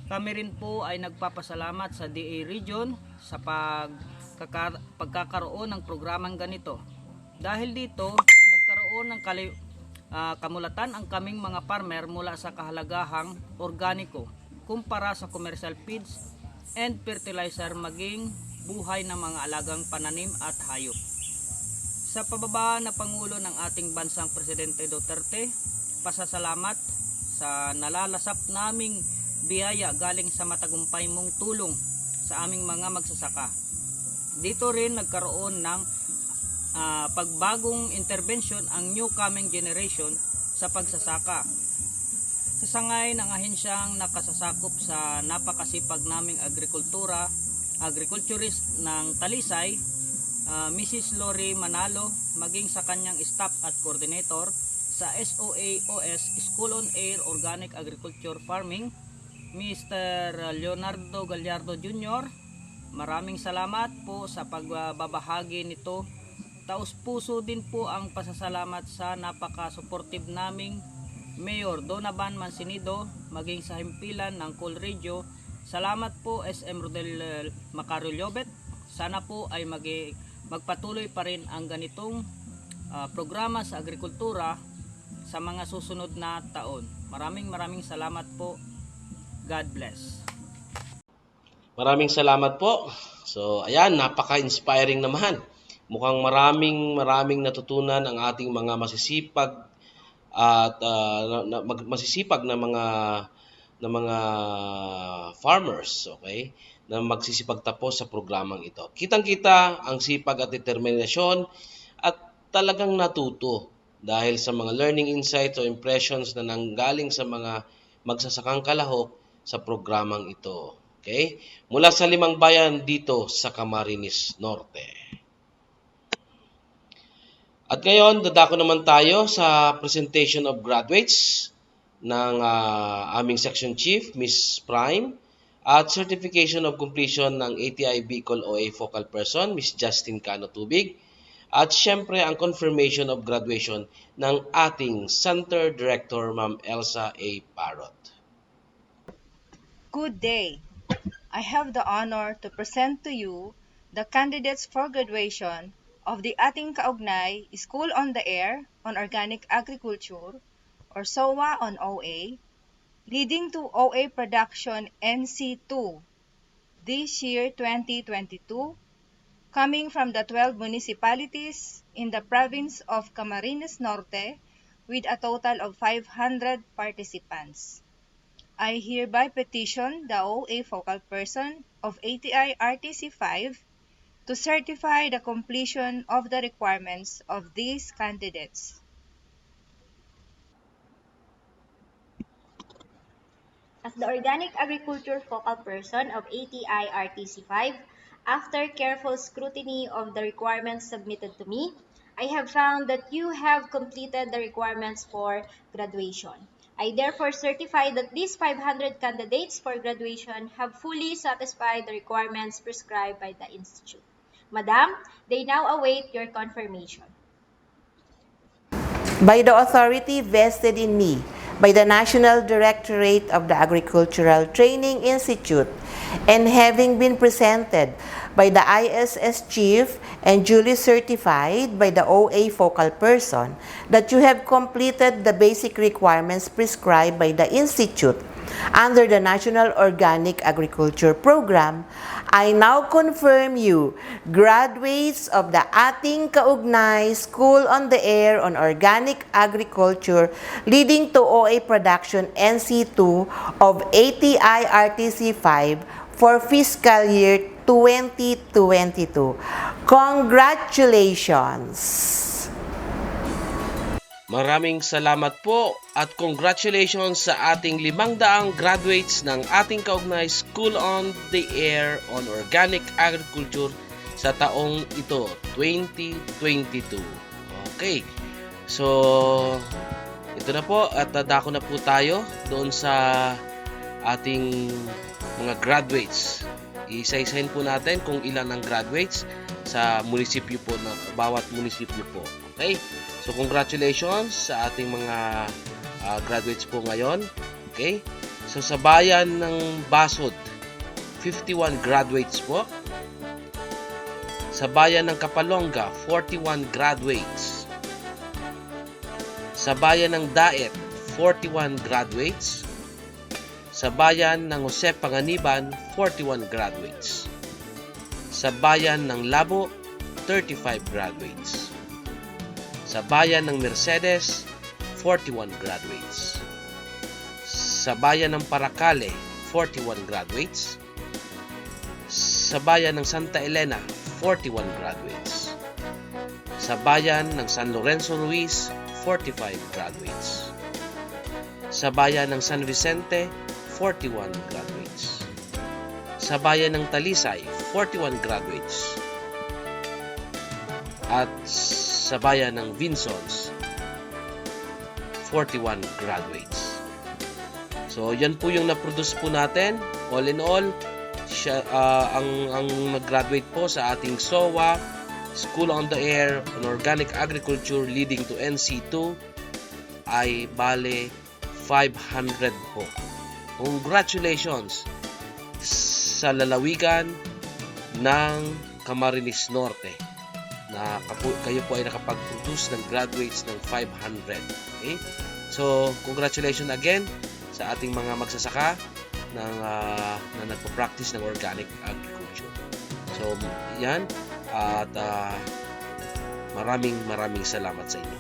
Kami rin po ay nagpapasalamat sa DA Region sa pagkakaroon ng programang ganito. Dahil dito, nagkaroon ng kamulatan ang kaming mga farmer mula sa kahalagahang organiko kumpara sa commercial feeds and fertilizer maging buhay ng mga alagang pananim at hayop. Sa pababa na Pangulo ng ating bansang Presidente Duterte, pasasalamat sa nalalasap naming biyaya galing sa matagumpay mong tulong sa aming mga magsasaka. Dito rin nagkaroon ng pagbagong intervention ang new coming generation sa pagsasaka. Sa sangay ng ahensyang nakasasakop sa napakasipag naming agriculturist ng Talisay, Mrs. Lori Manalo, maging sa kanyang staff at coordinator sa SOAOS School on Air Organic Agriculture Farming, Mr. Leonardo Gallardo Jr., maraming salamat po sa pagbabahagi nito. Taos puso din po ang pasasalamat sa napaka-supportive naming Mayor Donovan Mancinido, maging sa himpilan ng Cool Radio. Salamat po SM Rodel Macario Llobet. Sana po ay magpatuloy pa rin ang ganitong programa sa agrikultura sa mga susunod na taon. Maraming salamat po. God bless. Maraming salamat po. So, ayan, napaka-inspiring naman. Mukhang maraming natutunan ang ating mga masisipag at masisipag na mga farmers, okay? Na magsisipag tapos sa programang ito. Kitang-kita ang sipag at determinasyon at talagang natuto dahil sa mga learning insights o impressions na nanggaling sa mga magsasakang kalahok sa programang ito. Okay? Mula sa 5 bayan dito sa Camarines Norte. At ngayon, dadako naman tayo sa presentation of graduates ng aming section chief, Miss Prime, at certification of completion ng ATI Bicol OA focal person, Miss Justin Cano Tubig, at syempre ang confirmation of graduation ng ating Center Director, Ma'am Elsa A. Parrot. Good day. I have the honor to present to you the candidates for graduation of the ating kaugnay School on the Air on Organic Agriculture or SOA on OA, leading to OA production NC2 this year 2022, coming from the 12 municipalities in the province of Camarines Norte with a total of 500 participants. I hereby petition the OA focal person of ATI RTC 5 to certify the completion of the requirements of these candidates. As the Organic Agriculture Focal Person of ATI RTC 5, After careful scrutiny of the requirements submitted to me, I have found that you have completed the requirements for graduation. I therefore certify that these 500 candidates for graduation have fully satisfied the requirements prescribed by the Institute. Madam, they now await your confirmation. By the authority vested in me by the National Directorate of the Agricultural Training Institute, and having been presented by the ISS Chief and duly certified by the OA focal person that you have completed the basic requirements prescribed by the Institute under the National Organic Agriculture Program, I now confirm you graduates of the ating kaugnay School on the Air on Organic Agriculture leading to OA Production NC2 of ATI RTC 5 for fiscal year 2022. Congratulations! Maraming salamat po at congratulations sa ating 500 graduates ng ating kaugnay School on the Air on Organic Agriculture sa taong ito, 2022. Okay, so ito na po at dako na po tayo doon sa ating mga graduates. Isa-isahin po natin kung ilan ang graduates sa munisipyo po, na bawat munisipyo po. Okay? So congratulations sa ating mga graduates po ngayon. Okay? So sa bayan ng Basod, 51 graduates po. Sa bayan ng Kapalonga, 41 graduates. Sa bayan ng Daet, 41 graduates. Sa bayan ng Jose Panganiban, 41 graduates. Sa bayan ng Labo, 35 graduates. Sa bayan ng Mercedes, 41 graduates. Sa bayan ng Paracale, 41 graduates. Sa bayan ng Santa Elena, 41 graduates. Sa bayan ng San Lorenzo Ruiz, 45 graduates. Sa bayan ng San Vicente, 41 graduates. Sa bayan ng Talisay, 41 graduates. At sa bayan ng Vinsons, 41 graduates. So, yan po yung na-produce po natin. All in all, ang nag-graduate po sa ating SOA, School on the Air on Organic Agriculture leading to NC2 ay bale 500 po. Congratulations sa lalawigan ng Camarines Norte na kayo po ay nakapag-produce ng graduates ng 500. Okay? So, congratulations again sa ating mga magsasaka na nagpo-practice ng organic agriculture. So, yan. At maraming salamat sa inyo.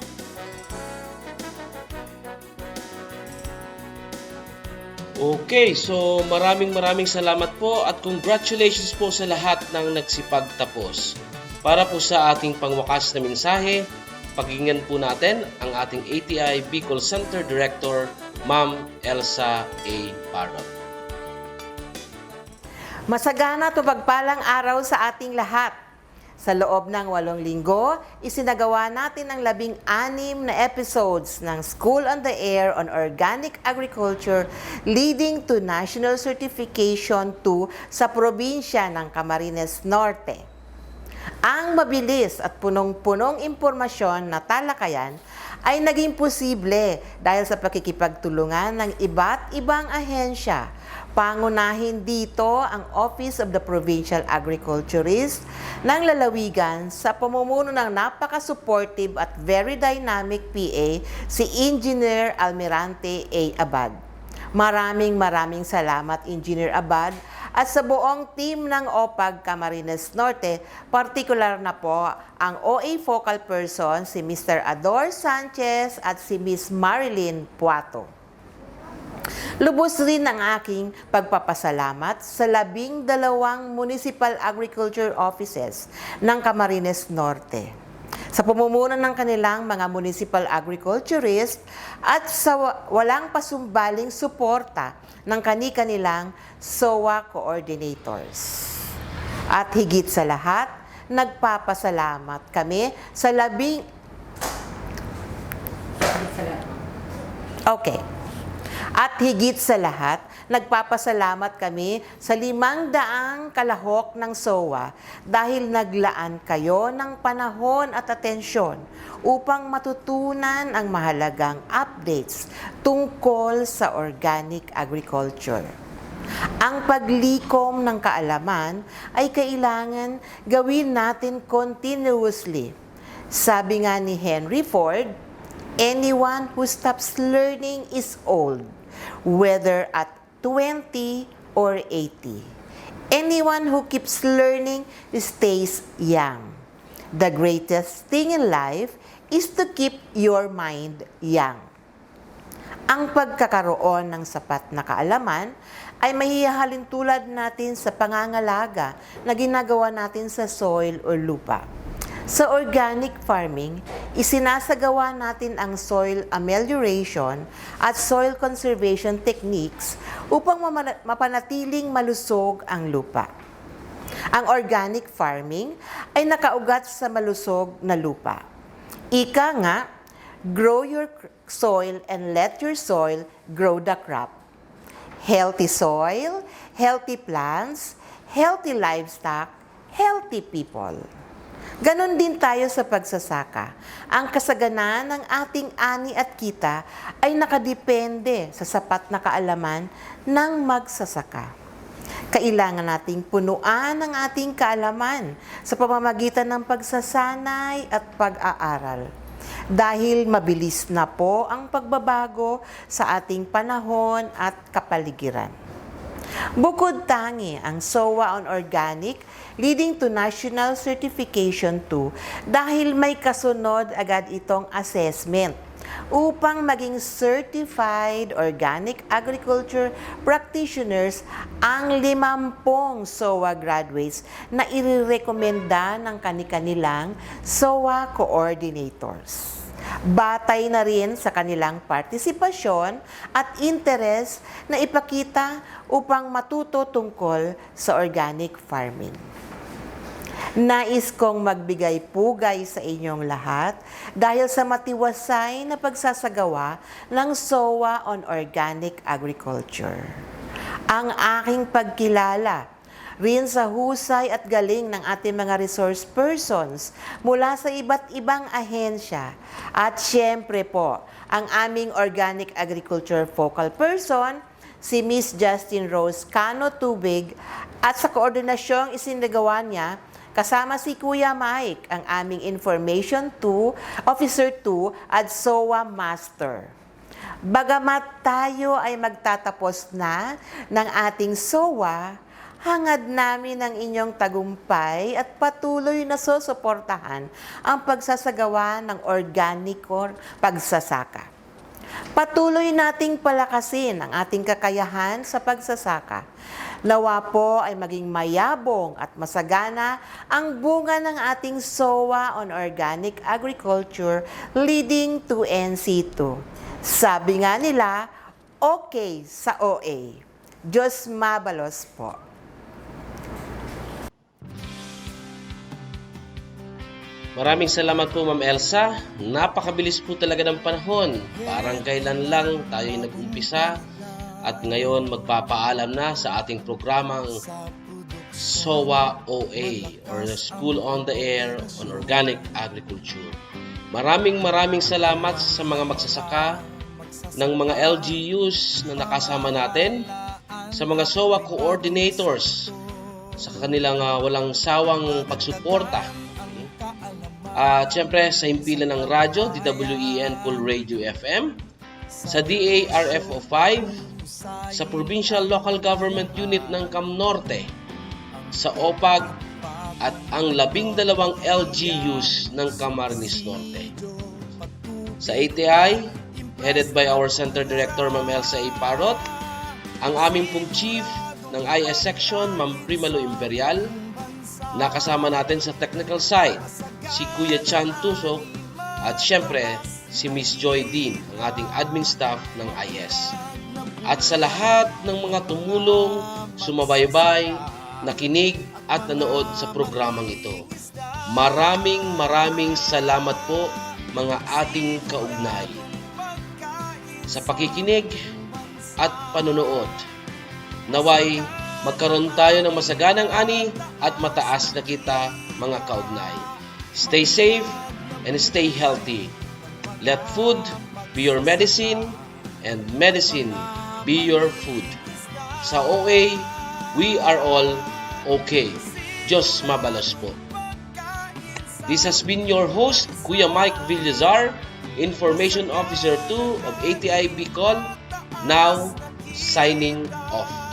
Okay, so maraming salamat po at congratulations po sa lahat ng nagsipagtapos. Para po sa ating pangwakas na mensahe, pakinggan po natin ang ating ATI Bicol Center Director, Ma'am Elsa A. Parot. Masagana at mapagpalang araw sa ating lahat. Sa loob ng 8 linggo, isinagawa natin ang 16 na episodes ng School on the Air on Organic Agriculture leading to National Certification 2 sa probinsya ng Camarines Norte. Ang mabilis at punong-punong impormasyon na talakayan ay naging posible dahil sa pakikipagtulungan ng iba't ibang ahensya. Pangunahin dito ang Office of the Provincial Agriculturist ng lalawigan sa pamumuno ng napaka-supportive at very dynamic PA si Engineer Almirante A. Abad. Maraming salamat Engineer Abad at sa buong team ng OPAG Camarines Norte, partikular na po ang OA focal person si Mr. Ador Sanchez at si Miss Marilyn Puato. Lubos rin ang aking pagpapasalamat sa 12 municipal agriculture offices ng Camarines Norte sa pamumuno ng kanilang mga municipal agriculturist at sa walang pasumbaling suporta ng kani-kanilang SOA coordinators. At higit sa lahat, nagpapasalamat kami sa At higit sa lahat, nagpapasalamat kami sa 500 kalahok ng SOA dahil naglaan kayo ng panahon at atensyon upang matutunan ang mahalagang updates tungkol sa organic agriculture. Ang paglikom ng kaalaman ay kailangan gawin natin continuously. Sabi nga ni Henry Ford, anyone who stops learning is old, whether at 20 or 80. Anyone who keeps learning stays young. The greatest thing in life is to keep your mind young. Ang pagkakaroon ng sapat na kaalaman ay mahihahalin tulad natin sa pangangalaga na ginagawa natin sa soil o lupa. Sa organic farming, isinasagawa natin ang soil amelioration at soil conservation techniques upang mapanatiling malusog ang lupa. Ang organic farming ay nakaugat sa malusog na lupa. Ika nga, grow your soil and let your soil grow the crop. Healthy soil, healthy plants, healthy livestock, healthy people. Ganon din tayo sa pagsasaka. Ang kasaganaan ng ating ani at kita ay nakadepende sa sapat na kaalaman ng magsasaka. Kailangan nating punuan ang ating kaalaman sa pamamagitan ng pagsasanay at pag-aaral. Dahil mabilis na po ang pagbabago sa ating panahon at kapaligiran. Bukod tangi ang SOA on Organic leading to National Certification 2 dahil may kasunod agad itong assessment upang maging Certified Organic Agriculture Practitioners ang 50 SOA graduates na irerekomenda ng kanilang SOA coordinators. Batay na rin sa kanilang partisipasyon at interes na ipakita upang matuto tungkol sa organic farming. Nais kong magbigay pugay sa inyong lahat dahil sa matiwasay na pagsasagawa ng SOA on Organic Agriculture. Ang aking pagkilala rin sa husay at galing ng ating mga resource persons mula sa iba't ibang ahensya. At syempre po, ang aming Organic Agriculture Focal Person, si Miss Justin Rose Cano Tubig, at sa koordinasyong isinagawa niya, kasama si Kuya Mike, ang aming Information 2, Officer 2 at SOA Master. Bagamat tayo ay magtatapos na ng ating SOA, hangad namin ang inyong tagumpay at patuloy na susuportahan ang pagsasagawa ng organic pagsasaka. Patuloy nating palakasin ang ating kakayahan sa pagsasaka. Nawa po ay maging mayabong at masagana ang bunga ng ating SOA on Organic Agriculture leading to NC2. Sabi nga nila, okay sa OA. Diyos mabalos po. Maraming salamat po Ma'am Elsa. Napakabilis po talaga ng panahon. Parang kailan lang tayo nag-umpisa at ngayon magpapaalam na sa ating programang SOA OA or the School on the Air on Organic Agriculture. Maraming salamat sa mga magsasaka ng mga LGUs na nakasama natin, sa mga SOA coordinators sa kanilang walang sawang pagsuporta. At syempre sa himpilan ng radyo, DWEN Cool Radio FM, sa DARFO 5, sa Provincial Local Government Unit ng Cam Norte, sa OPAG, at ang 12 LGUs ng Camarines Norte. Sa ATI, headed by our Center Director Ma'am Elsa A. Parot, ang aming pong Chief ng IS Section, Ma'am Primalo Imperial, nakasama natin sa technical side, si Kuya Chan Tusok, at syempre, si Miss Joy Dean, ang ating admin staff ng IS. At sa lahat ng mga tumulong, sumabaybay, nakinig at nanood sa programang ito. Maraming salamat po mga ating kaugnay sa pakikinig at panonood. Naway magkaroon tayo ng masaganang ani at mataas na kita mga kaugnay. Stay safe and stay healthy. Let food be your medicine and medicine be your food. Sa OA, we are all okay. Diyos mabalas po. This has been your host, Kuya Mike Villazar, Information Officer 2 of ATI Bicol, now signing off.